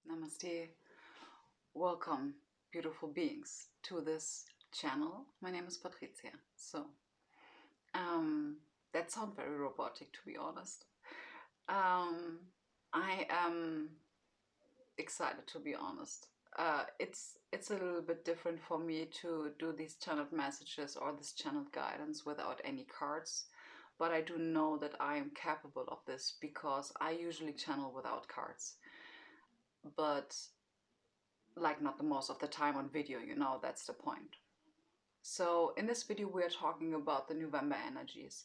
Namaste. Welcome, beautiful beings, to this channel. My name is Patricia. That sounds very robotic, to be honest. I am excited, to be honest. It's a little bit different for me to do these channeled messages or this channeled guidance without any cards. But I do know that I am capable of this because I usually channel without cards. But like not the most of the time on video, that's the point. So in this video we're talking about the November energies,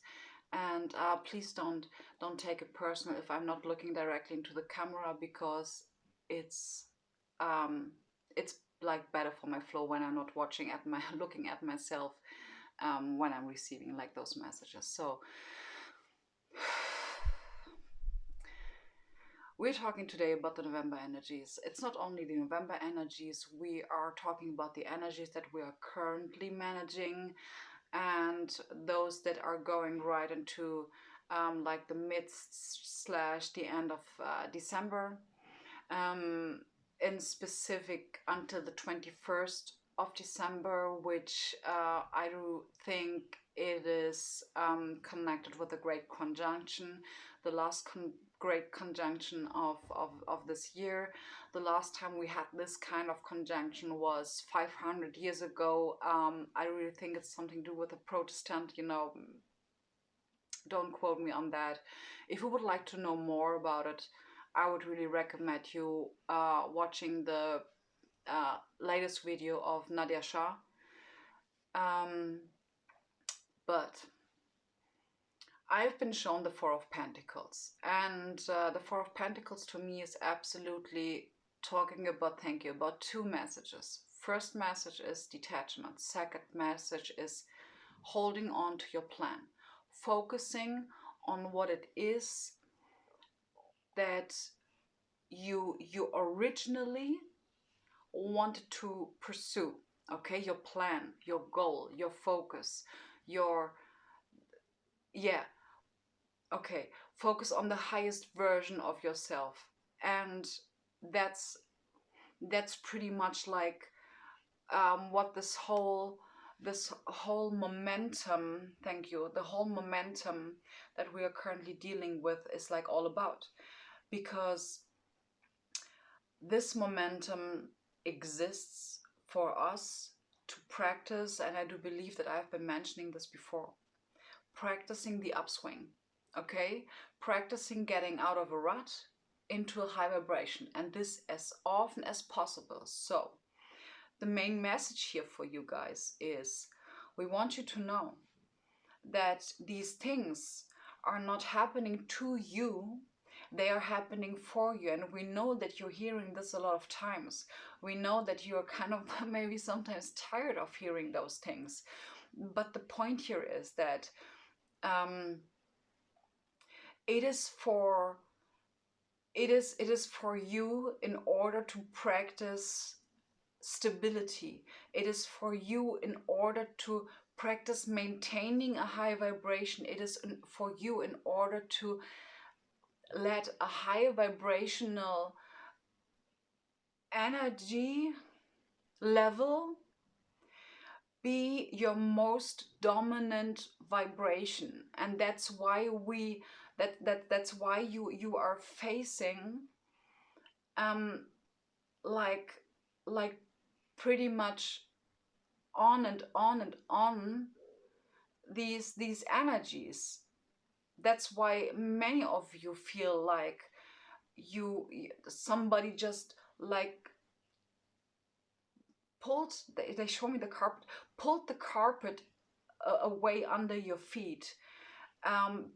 and please don't take it personal if I'm not looking directly into the camera, because it's like better for my flow when I'm not looking at myself when I'm receiving like those messages. So we're talking today about the November energies. It's not only the November energies, we are talking about the energies that we are currently managing and those that are going right into like the midst / the end of December, in specific until the 21st of December, which I do think it is connected with a great conjunction, the last great conjunction of this year. The last time we had this kind of conjunction was 500 years ago. I really think it's something to do with a Protestant, don't quote me on that. If you would like to know more about it, I would really recommend you watching the latest video of Nadia Shah. But I've been shown the Four of Pentacles, and the Four of Pentacles to me is absolutely talking about, about two messages. First message is detachment. Second message is holding on to your plan, focusing on what it is that you originally wanted to pursue. Okay, your plan, your goal, your focus, focus on the highest version of yourself. And that's pretty much like what this whole momentum, the whole momentum that we are currently dealing with is like all about. Because this momentum exists for us to practice, and I do believe that I've been mentioning this before, practicing the upswing, okay? Practicing getting out of a rut into a high vibration, and this as often as possible. So the main message here for you guys is we want you to know that these things are not happening to you, they are happening for you. And we know that you're hearing this a lot of times. We know that you're kind of maybe sometimes tired of hearing those things. But the point here is that it is for you in order to practice stability. It is for you in order to practice maintaining a high vibration. It is for you in order to let a high vibrational energy level be your most dominant vibration. And that's why that's why you are facing like pretty much on and on and on these energies. That's why many of you feel like somebody just like pulled, they show me the carpet, pulled the carpet away under your feet,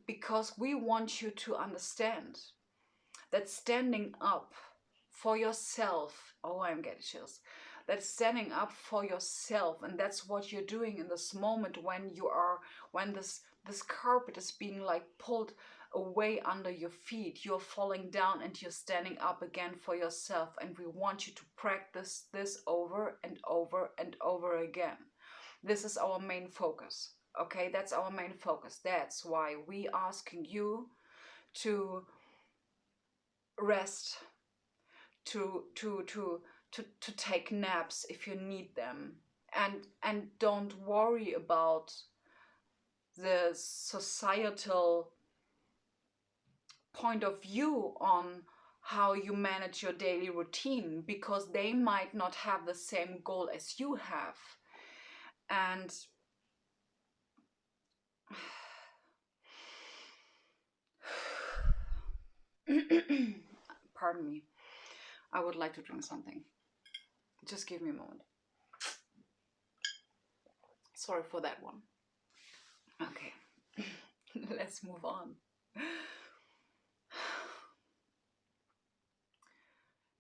because we want you to understand that standing up for yourself, oh, I'm getting chills, that standing up for yourself, and that's what you're doing in this moment when this carpet is being like pulled away under your feet. You're falling down and you're standing up again for yourself, and we want you to practice this over and over and over again. This is our main focus, okay? That's our main focus. That's why we asking you to rest, to take naps if you need them, and don't worry about the societal point of view on how you manage your daily routine, because they might not have the same goal as you have. And pardon me, I would like to drink something. Just give me a moment. Sorry for that one. Okay, let's move on.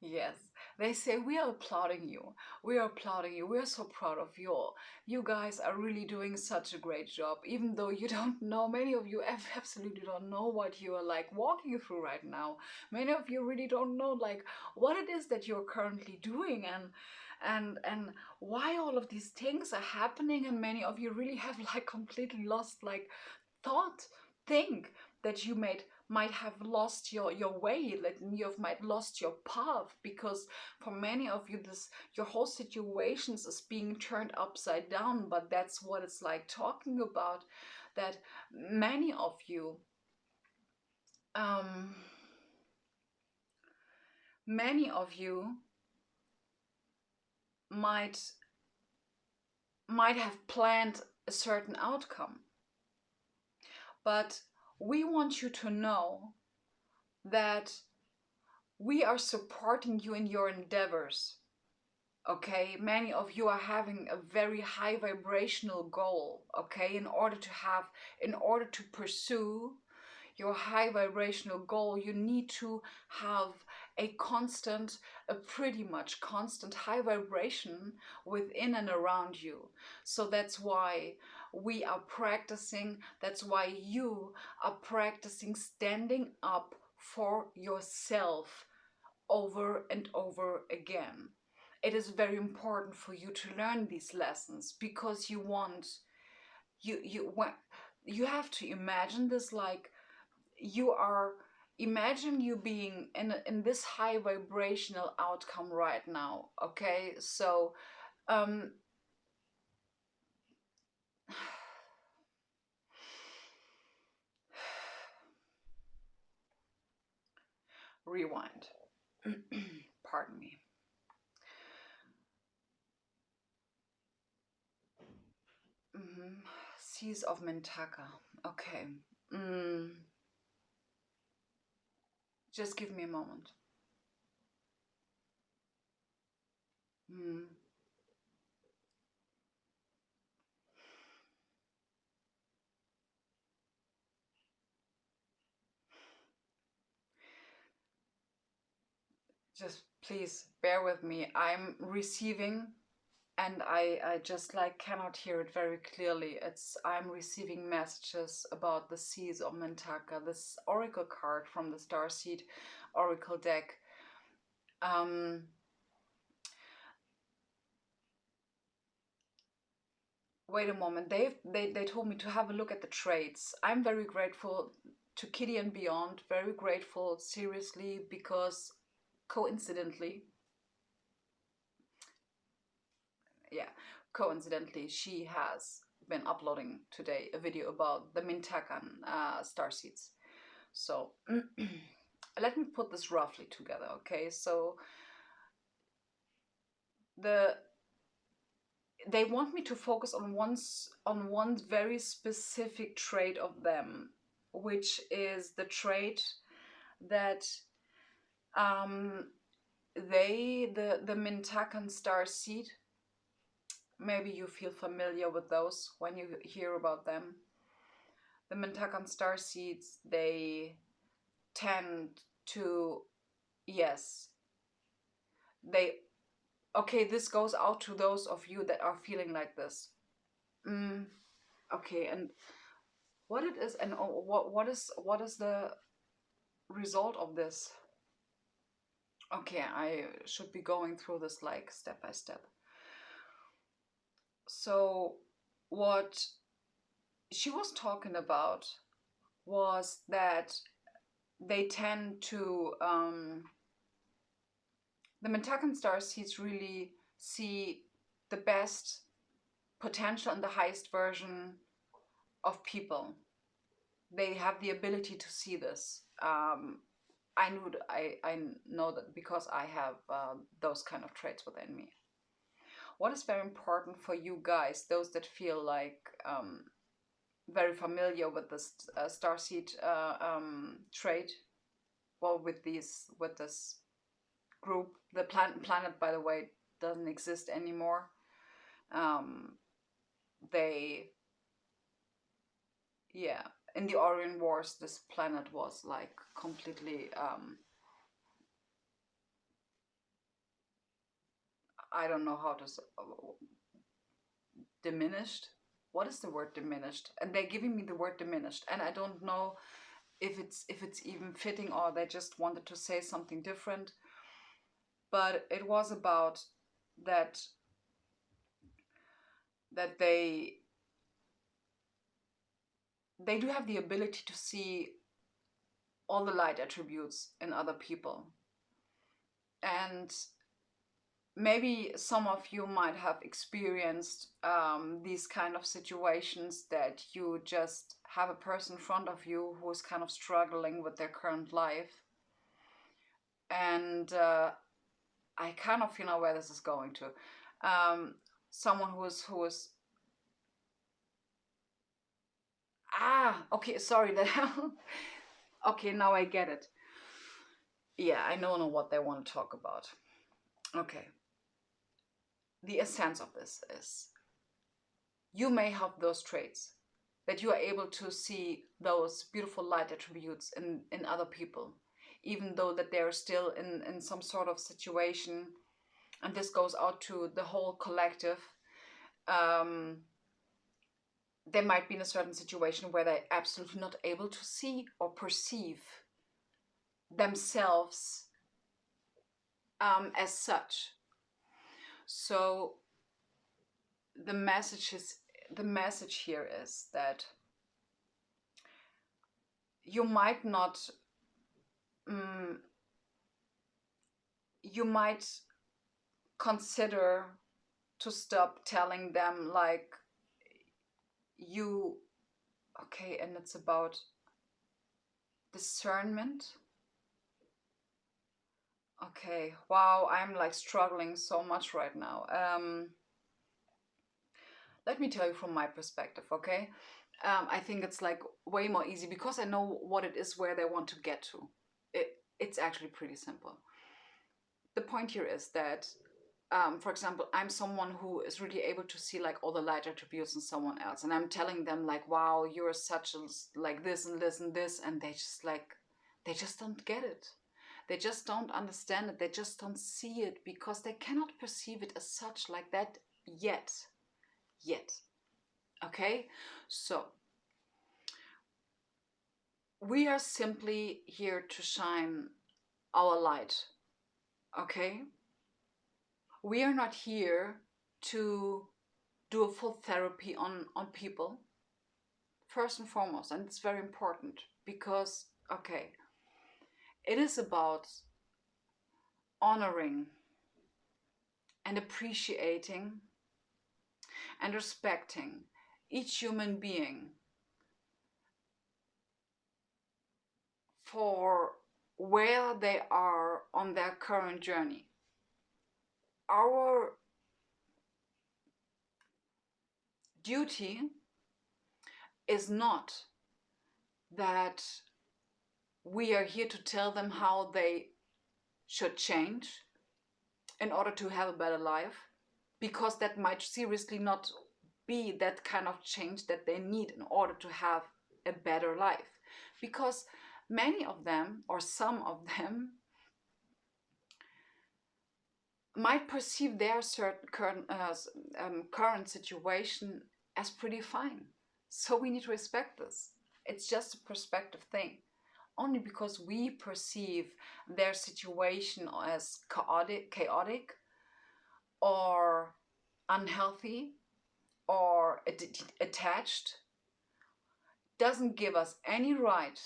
Yes, they say we are applauding you. We are applauding you. We are so proud of you all. You guys are really doing such a great job, even though you don't know. Many of you absolutely don't know what you are like walking through right now. Many of you really don't know like what it is that you're currently doing, and why all of these things are happening. And many of you really have like completely lost like thought, think that you might have lost your way, that you have might lost your path, because for many of you this your whole situations is being turned upside down. But that's what it's like talking about, that many of you um many of you might have planned a certain outcome, but we want you to know that we are supporting you in your endeavors. Okay, many of you are having a very high vibrational goal. Okay, in order to pursue your high vibrational goal, you need to have a pretty much constant high vibration within and around you. So that's why we are practicing, that's why you are practicing standing up for yourself over and over again. It is very important for you to learn these lessons, because you have to imagine this like you are imagine you being in this high vibrational outcome right now. Okay, so um rewind. Pardon me. Seas of Mintaka. Okay. mm, just give me a moment. mm. Just please bear with me. I'm receiving, and I just like cannot hear it very clearly. I'm receiving messages about the Seas of Mintaka, this oracle card from the Starseed oracle deck. Wait a moment. They told me to have a look at the traits. I'm very grateful to Kitty and Beyond. Very grateful, seriously, because coincidentally, yeah, coincidentally, she has been uploading today a video about the Mintakan starseeds. So let me put this roughly together, okay? So they want me to focus on one very specific trait of them, which is the trait that the Mintakan starseed. Maybe you feel familiar with those when you hear about them. The Mintakan starseeds, they tend to, yes, they, okay, this goes out to those of you that are feeling like this. Okay, and what it is, and what is the result of this? Okay, I should be going through this like step by step. So what she was talking about was that they tend to the Mentakan Starseeds really see the best potential and the highest version of people. They have the ability to see this. I know that because I have those kind of traits within me. What is very important for you guys, those that feel like very familiar with this starseed trait, well, with this group, the planet, by the way, doesn't exist anymore. They, yeah, in the Orient Wars, this planet was like completely I don't know how to say, diminished. What is the word diminished? And they're giving me the word diminished, and I don't know if it's even fitting, or they just wanted to say something different. But it was about that they do have the ability to see all the light attributes in other people. And maybe some of you might have experienced these kind of situations, that you just have a person in front of you who is kind of struggling with their current life. And I kind of feel where this is going to. Someone who is okay, sorry, that okay, now I get it. Yeah, I know what they want to talk about. Okay. The essence of this is, you may have those traits, that you are able to see those beautiful light attributes in other people, even though that they're still in some sort of situation. And this goes out to the whole collective. They might be in a certain situation where they're absolutely not able to see or perceive themselves as such. So the message here is that you might not, you might consider to stop telling them like you, okay, and it's about discernment. Okay, wow, I'm like struggling so much right now. Let me tell you from my perspective, okay? I think it's like way more easy because I know what it is where they want to get to. It's actually pretty simple. The point here is that, for example, I'm someone who is really able to see like all the light attributes in someone else, and I'm telling them like, wow, you're such a, like this and this and this, and they just don't get it. They just don't understand it. They just don't see it because they cannot perceive it as such like that yet. Okay? So, we are simply here to shine our light. Okay? We are not here to do a full therapy on people. First and foremost, and it's very important because, okay, it is about honoring and appreciating and respecting each human being for where they are on their current journey. Our duty is not that we are here to tell them how they should change in order to have a better life, because that might seriously not be that kind of change that they need in order to have a better life. Because many of them, or some of them, might perceive their certain current situation as pretty fine. So we need to respect this. It's just a perspective thing. Only because we perceive their situation as chaotic or unhealthy or attached doesn't give us any right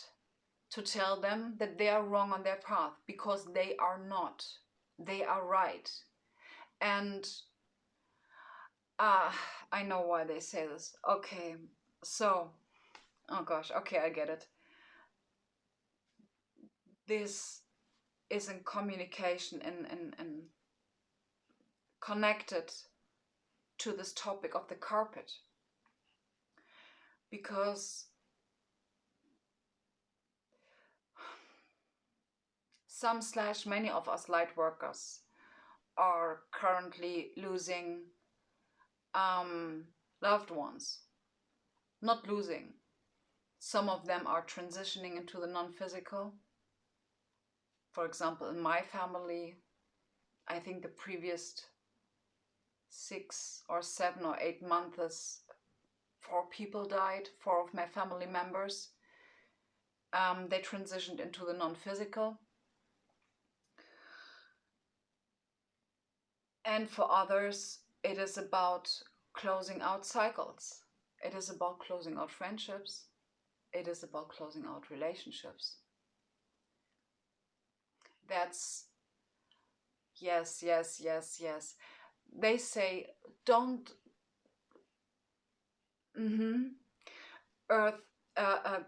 to tell them that they are wrong on their path, because they are not. They are right. And I know why they say this. Okay, so, oh gosh, okay, I get it. This is in communication and connected to this topic of the carpet. Because many of us light workers are currently losing loved ones. Not losing. Some of them are transitioning into the non-physical. For example, in my family, I think the previous 6 or 7 or 8 months, 4 people died, 4 of my family members. They transitioned into the non-physical. And for others, it is about closing out cycles. It is about closing out friendships. It is about closing out relationships. That's, yes. They say, don't, earth,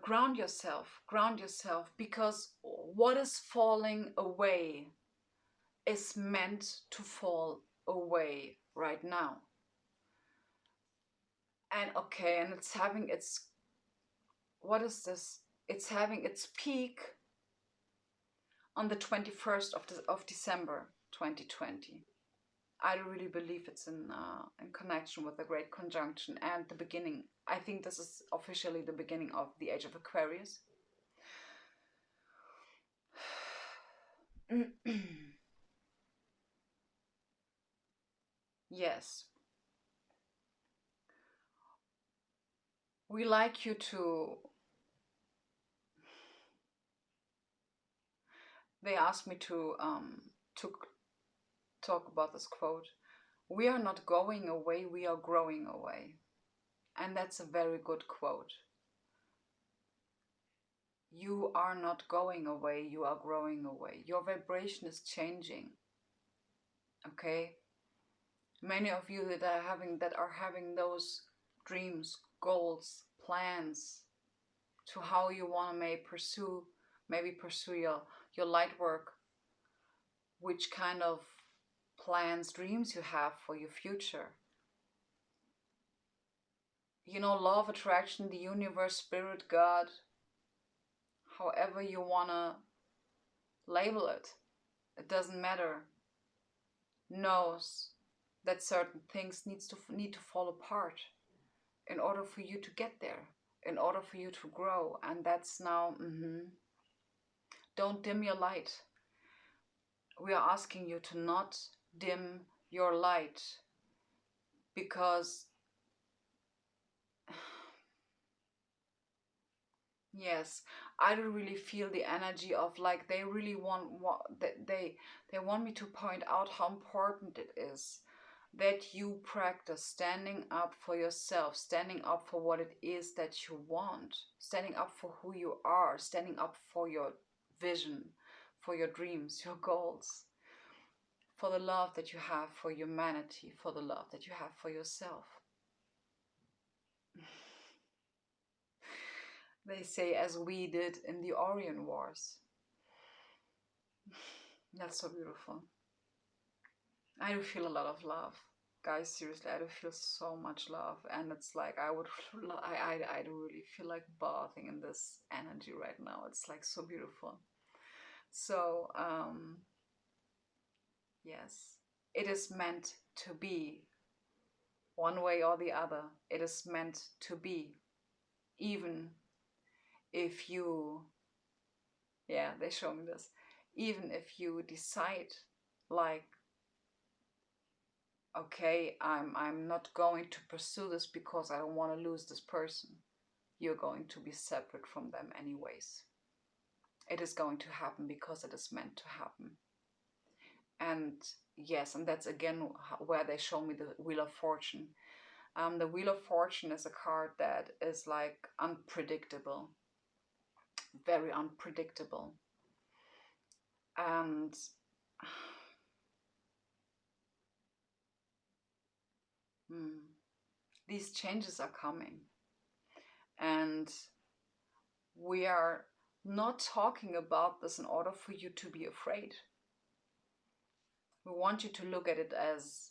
ground yourself, because what is falling away is meant to fall away right now. And okay, and it's having its, what is this? It's having its peak on the 21st of December 2020. I really believe it's in connection with the Great Conjunction and the beginning. I think this is officially the beginning of the Age of Aquarius. Yes. We like you to... They asked me to talk about this quote. We are not going away, we are growing away. And that's a very good quote. You are not going away, you are growing away. Your vibration is changing. Okay? Many of you that are having those dreams, goals, plans to how you want to maybe pursue your light work, which kind of plans, dreams you have for your future. You know, law of attraction, the universe, spirit, God, however you want to label it, it doesn't matter, knows that certain things need to fall apart in order for you to get there, in order for you to grow. And that's now, don't dim your light. We are asking you to not dim your light, because yes, I don't really feel the energy of like they really want they want me to point out how important it is that you practice standing up for yourself, standing up for what it is that you want, standing up for who you are, standing up for your vision, for your dreams, your goals, for the love that you have for humanity, for the love that you have for yourself. They say, as we did in the Orient Wars. That's so beautiful. I do feel a lot of love. Guys, seriously, I do feel so much love. And it's like, I do really feel like bathing in this energy right now. It's like so beautiful. So, yes, it is meant to be one way or the other. It is meant to be. Even if you, yeah, they show me this. Even if you decide like, okay, I'm not going to pursue this because I don't want to lose this person. You're going to be separate from them anyways. It is going to happen because it is meant to happen. And yes, and that's again where they show me the Wheel of Fortune. The Wheel of Fortune is a card that is like unpredictable, very unpredictable. And These changes are coming. And we are not talking about this in order for you to be afraid. We want you to look at it as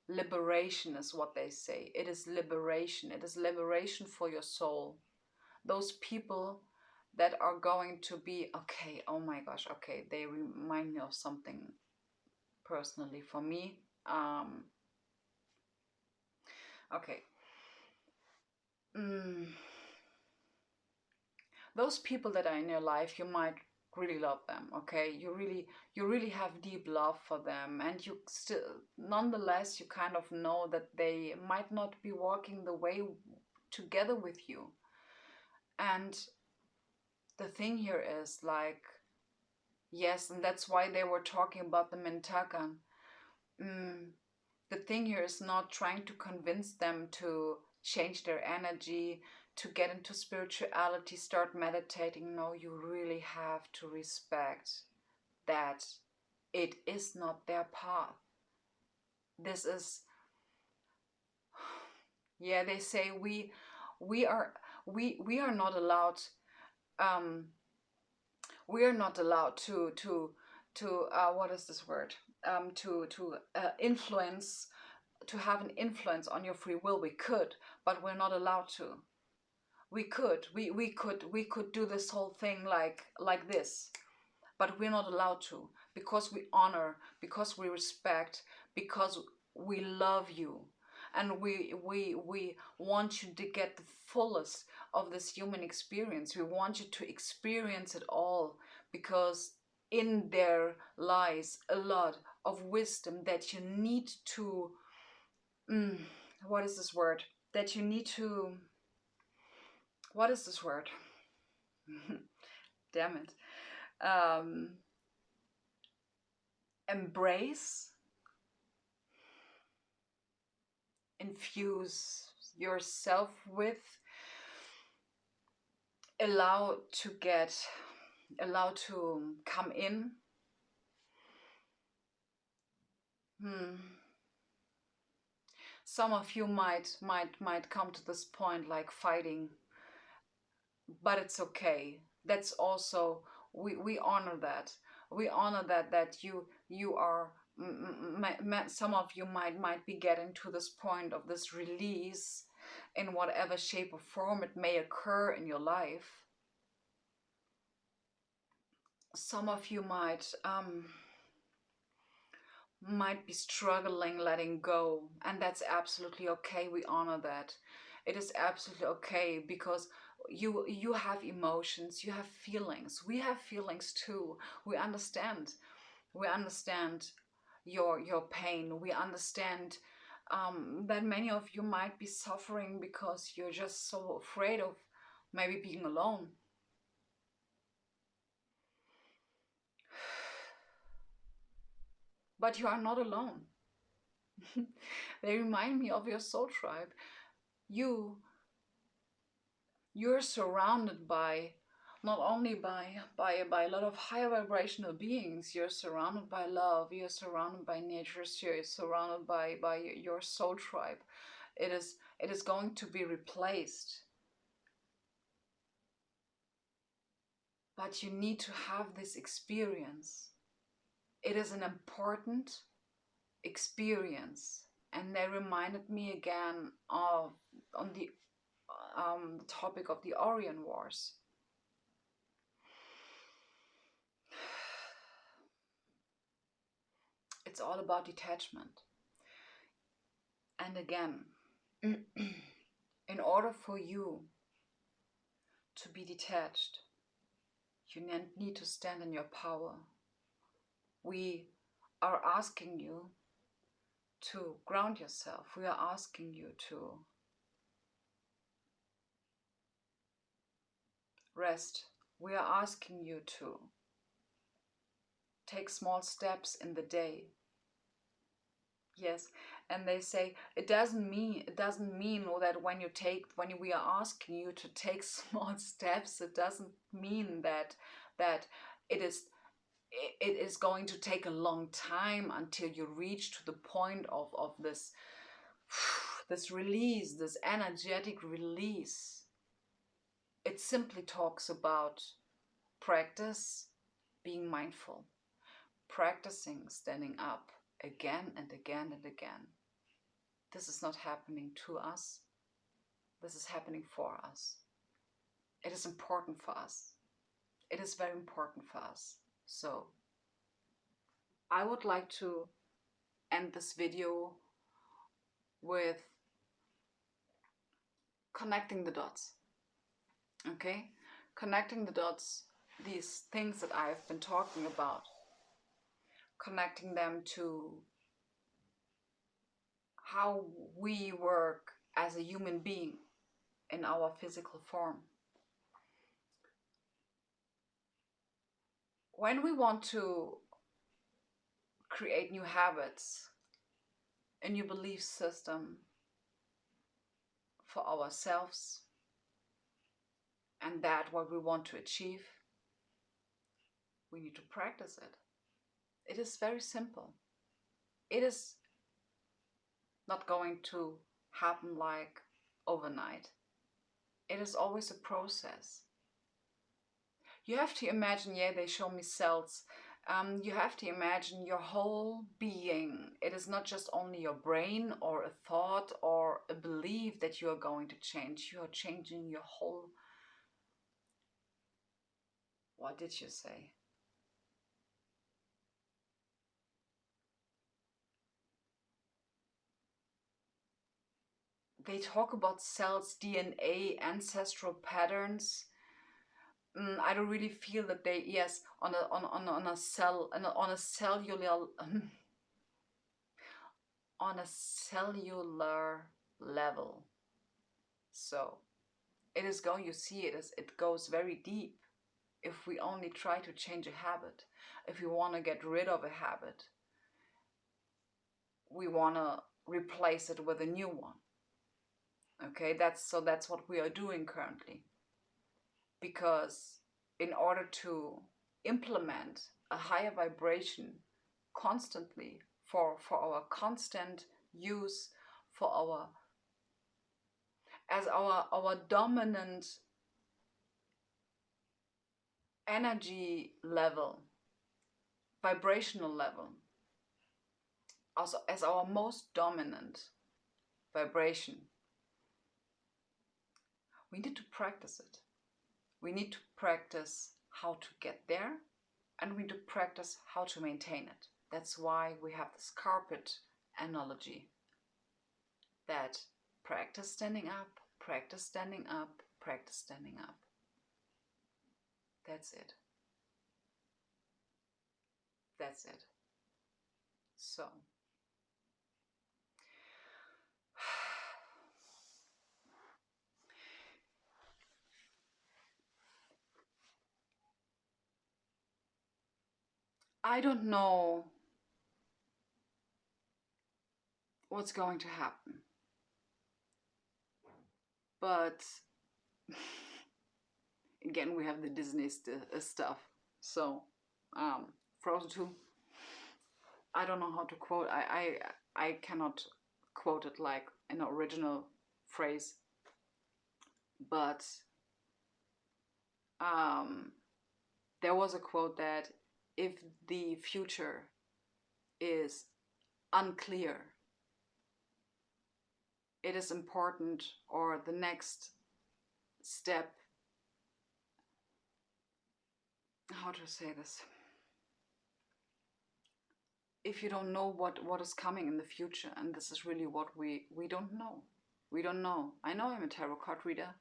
liberation, is what they say. It is liberation. It is liberation for your soul. Those people that are going to be, okay, oh my gosh, okay, they remind me of something personally for me. Okay. Those people that are in your life, you might really love them, okay? You really have deep love for them, and you still, nonetheless, you kind of know that they might not be walking the way together with you. And the thing here is like, yes, and that's why they were talking about the Mentakan. The thing here is not trying to convince them to change their energy, to get into spirituality, start meditating. No, you really have to respect that it is not their path. This is, yeah, they say we are not allowed, we are not allowed to what is this word, to influence, to have an influence on your free will. We could, but we're not allowed to. We could do this whole thing like this, but we're not allowed to, because we honor, because we respect, because we love you, and we want you to get the fullest of this human experience. We want you to experience it all, because in there lies a lot of wisdom that you need to what is this word, that you need to, what is this word? Damn it. Embrace, infuse yourself with, allow to come in. Some of you might come to this point like fighting, but it's okay. That's also, we honor that. We honor that you are, some of you might be getting to this point of this release in whatever shape or form it may occur in your life. Some of you might be struggling letting go, and that's absolutely okay. We honor that. It is absolutely okay, because you have emotions, you have feelings. We have feelings too. We understand your pain. We understand that many of you might be suffering because you're just so afraid of maybe being alone. But you are not alone. They remind me of your soul tribe. You're surrounded by, not only by a lot of higher vibrational beings. You're surrounded by love. You're surrounded by nature. You're surrounded by your soul tribe. It is going to be replaced. But you need to have this experience. It is an important experience. And they reminded me again of the topic of the Orient Wars. It's all about detachment. And again, in order for you to be detached, you need to stand in your power. We are asking you to ground yourself. We are asking you to rest. We are asking you to take small steps in the day. Yes, and they say it doesn't mean that when we are asking you to take small steps, it doesn't mean that it is going to take a long time until you reach to the point of this this release, this energetic release, it simply talks about practice being mindful, practicing standing up again and again and again. This is not happening to us. This is happening for us. It is important for us. It is very important for us. So I would like to end this video with connecting the dots. Okay? Connecting the dots, these things that I've been talking about, connecting them to how we work as a human being in our physical form. When we want to create new habits, a new belief system for ourselves, and that what we want to achieve, we need to practice it. It is very simple. It is not going to happen like overnight. It is always a process. You have to imagine, yeah, they show me cells. You have to imagine your whole being. It is not just only your brain or a thought or a belief that you are going to change. You are changing your whole... What did you say? They talk about cells, DNA, ancestral patterns. I don't really feel that they, yes, on a cell, on a cellular on a cellular level. So it is going, you see, it goes very deep. If we only try to change a habit, if we want to get rid of a habit, we want to replace it with a new one. Okay, that's what we are doing currently. Because in order to implement a higher vibration constantly for our constant use, for our dominant energy level, vibrational level, also as our most dominant vibration, we need to practice it. We need to practice how to get there, and we need to practice how to maintain it. That's why we have this carpet analogy, that practice standing up, practice standing up, practice standing up. That's it. That's it. So I don't know what's going to happen, but again, we have the Disney stuff. So Frozen 2, I don't know how to quote. I cannot quote it like an original phrase, but there was a quote that if the future is unclear, it is important, or the next step, how to say this, if you don't know what is coming in the future, and this is really what we don't know. We don't know. I know I'm a tarot card reader.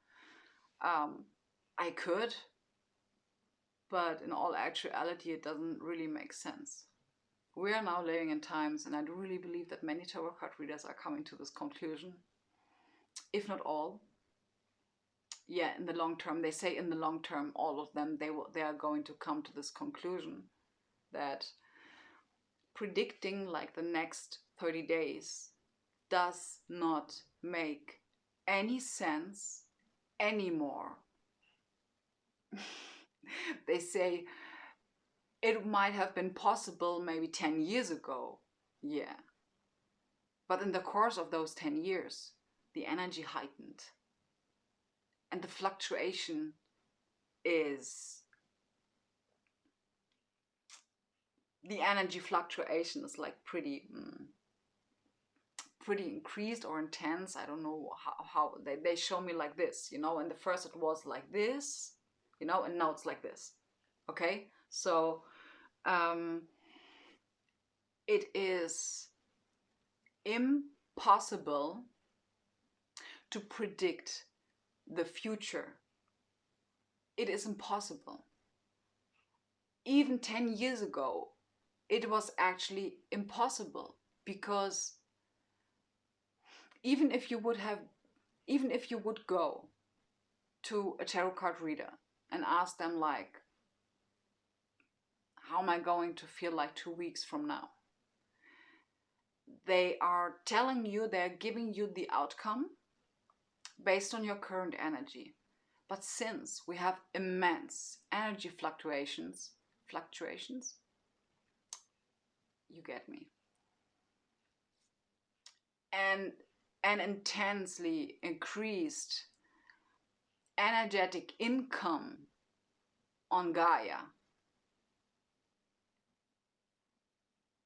I could, but in all actuality, it doesn't really make sense. We are now living in times, and I do really believe that many tarot card readers are coming to this conclusion, if not all. Yeah, in the long term, they say in the long term, all of them, they are going to come to this conclusion that predicting like the next 30 days does not make any sense anymore. They say it might have been possible maybe 10 years ago. Yeah. But in the course of those 10 years, the energy heightened. And the fluctuation is, the energy fluctuation is like pretty increased or intense. I don't know how they show me like this, you know, and the first it was like this, you know, and now it's like this. Okay, so it is impossible to predict the future. It is impossible. Even 10 years ago, it was actually impossible, because even if you would go to a tarot card reader and ask them like, how am I going to feel like 2 weeks from now? They are telling you, they're giving you the outcome based on your current energy. But since we have immense energy fluctuations, you get me, and an intensely increased energetic income on Gaia,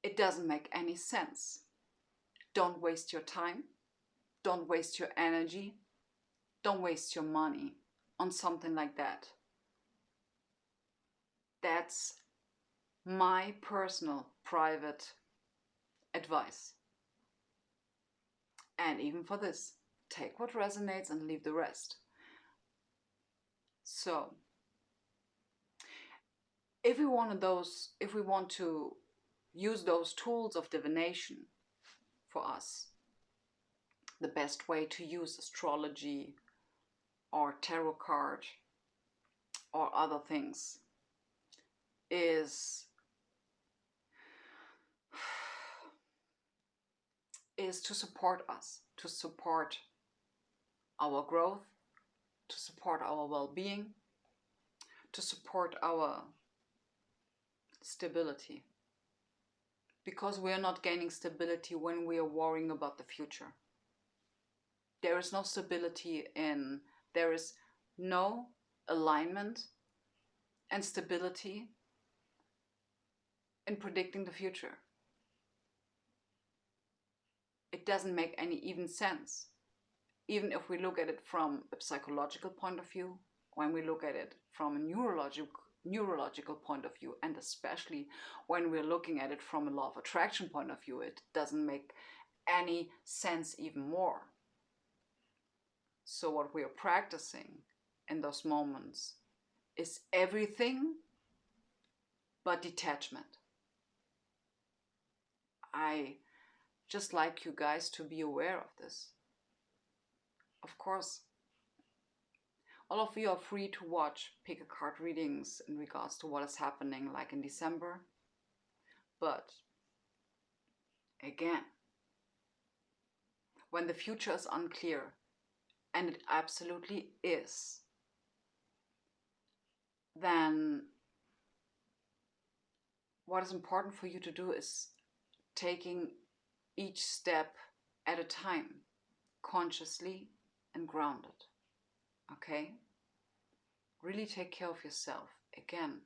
it doesn't make any sense. Don't waste your time, don't waste your energy, don't waste your money on something like that. That's my personal private advice. And even for this, take what resonates and leave the rest. So if we want to use those tools of divination for us, the best way to use astrology or tarot card or other things is to support us, to support our growth, to support our well-being, to support our stability. Because we are not gaining stability when we are worrying about the future. There is no stability there is no alignment and stability in predicting the future. It doesn't make any even sense. Even if we look at it from a psychological point of view, when we look at it from a neurological point of view, and especially when we're looking at it from a law of attraction point of view, it doesn't make any sense even more. So what we are practicing in those moments is everything but detachment. I just like you guys to be aware of this. Of course, all of you are free to watch pick a card readings in regards to what is happening like in December. But again, when the future is unclear, and it absolutely is, then what is important for you to do is taking each step at a time, consciously and grounded. Okay? Really take care of yourself. Again,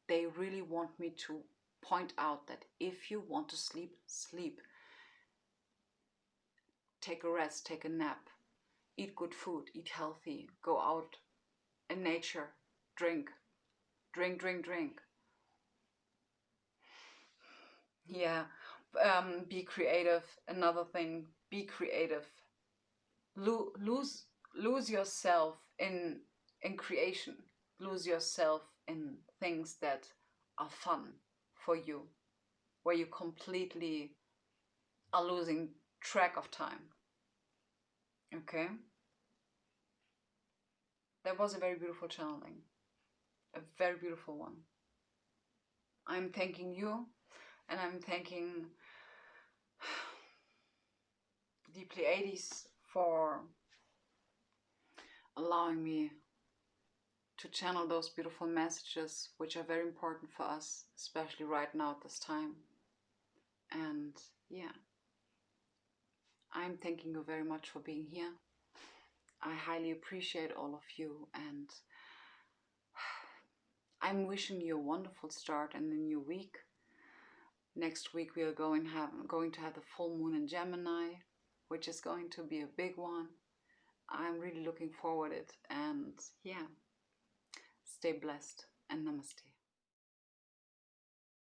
they really want me to point out that if you want to sleep, sleep. Take a rest, take a nap, eat good food, eat healthy, go out in nature, drink. Yeah, be creative. Another thing, be creative. Lose yourself in creation. Lose yourself in things that are fun for you, where you completely are losing track of time. Okay? That was a very beautiful channeling. A very beautiful one. I'm thanking you, and I'm thanking the Pleiadies for allowing me to channel those beautiful messages, which are very important for us, especially right now at this time. And yeah, I'm thanking you very much for being here. I highly appreciate all of you, and I'm wishing you a wonderful start in the new week. Next week we are going to have the full moon in Gemini, which is going to be a big one. I'm really looking forward to it, and yeah, stay blessed and namaste.